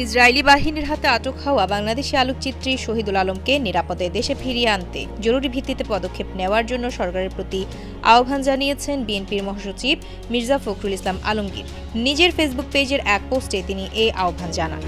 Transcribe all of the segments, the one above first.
Israeli বাহিনীর হাতে আটক হওয়া বাংলাদেশি আলোকচিত্রী শহীদুল আলমকে নিরাপদে দেশে ফিরিয়ে আনতে জরুরি ভিত্তিতে পদক্ষেপ নেওয়ার জন্য সরকারের প্রতি আহ্বান জানিয়েছেন বিএনপির মহাসচিব মির্জা ফখরুল ইসলাম আলমগীর। নিজের ফেসবুক পেজের এক পোস্টে তিনি এই আহ্বান জানান।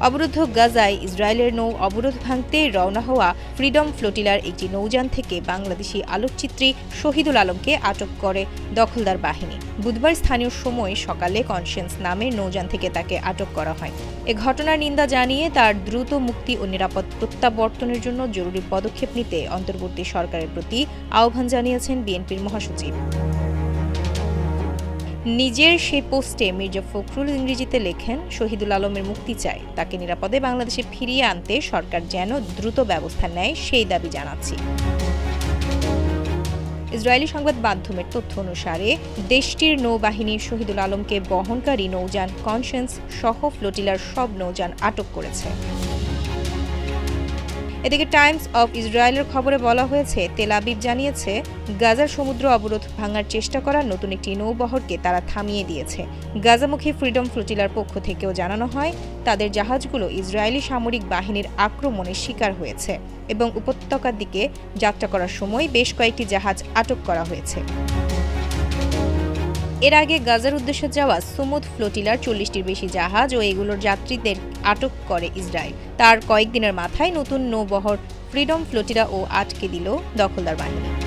অবরুদ্ধ গাজায় ইসরায়েলের নৌ অবরোধ ভাঙতে রওনা হওয়া ফ্রিডম ফ্লোটিলার একটি নৌযান থেকে বাংলাদেশি আলোকচিত্রী শহীদুল আলমকে আটক করে দখলদার বাহিনী। বুধবার স্থানীয় সময় সকালে কনসিয়েন্স নামের নৌযান থেকে তাকে আটক করা হয়। এ ঘটনার নিন্দা জানিয়ে তার দ্রুত মুক্তি ও নিরাপদ প্রত্যাবর্তনের জন্য জরুরি পদক্ষেপ নিতে অন্তর্বর্তী সরকারের প্রতি আহ্বান জানিয়েছেন বিএনপির মহাসচিব। নিজের সেই পোস্টে মির্জা ফখরুল ইংরেজিতে লেখেন, শহীদুল আলমের মুক্তি চাই, তাকে নিরাপদে বাংলাদেশে ফিরিয়ে আনতে সরকার যেন দ্রুত ব্যবস্থা নেয় সেই দাবি জানাচ্ছি। ইসরায়েলি সংবাদ মাধ্যমের তথ্য অনুসারে দেশটির নৌবাহিনী শহীদুল আলমকে বহনকারী নৌযান কনসিয়েন্স সহ ফ্লোটিলার সব নৌযান আটক করেছে। এদিকে টাইমস অব ইসরায়েলের খবরে বলা হয়েছে, তেল আবিব জানিয়েছে গাজার সমুদ্র অবরোধ ভাঙার চেষ্টা করা নতুন একটি নৌবহরকে তারা থামিয়ে দিয়েছে। গাজামুখী ফ্রিডম ফ্লোটিলার পক্ষ থেকেও জানানো হয়, তাদের জাহাজগুলো ইসরায়েলি সামরিক বাহিনীর আক্রমণের শিকার হয়েছে এবং উপত্যকার দিকে যাত্রা করার সময় বেশ কয়েকটি জাহাজ আটক করা হয়েছে। এর আগে গাজার উদ্দেশ্যে যাওয়া সুমুদ ফ্লোটিলার 40টির বেশি জাহাজ ও এগুলোর যাত্রীদের আটক করে ইসরায়েল। তার কয়েকদিনের মাথায় নতুন নৌবহর ফ্রিডম ফ্লোটিলা ও আটকে দিল দখলদার বাহিনী।